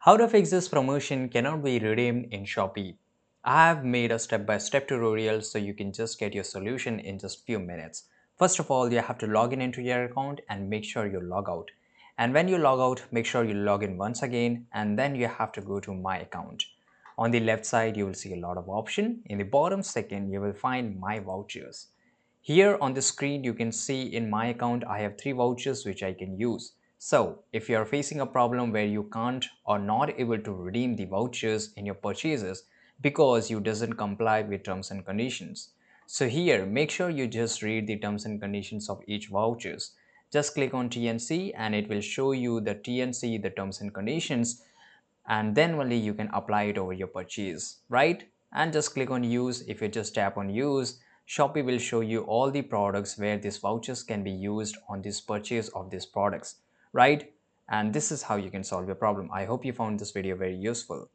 How to fix this promotion cannot be redeemed in Shopee. I have made a step-by-step tutorial so you can just get your solution in just few minutes. First of all, you have to log in into your account and make sure you log out. And when you log out, make sure you log in once again and then you have to go to my account. On the left side, you will see a lot of options. In the bottom second, you will find my vouchers. Here on the screen, you can see in my account, I have 3 vouchers which I can use. So if you are facing a problem where you can't or not able to redeem the vouchers in your purchases because you doesn't comply with terms and conditions. So here, make sure you just read the terms and conditions of each vouchers. Just click on TNC and it will show you the TNC, the terms and conditions, and then only you can apply it over your purchase, right? And just click on use. If you just tap on use, Shopee will show you all the products where these vouchers can be used on this purchase of these products, right? And this is how you can solve your problem. I hope you found this video very useful.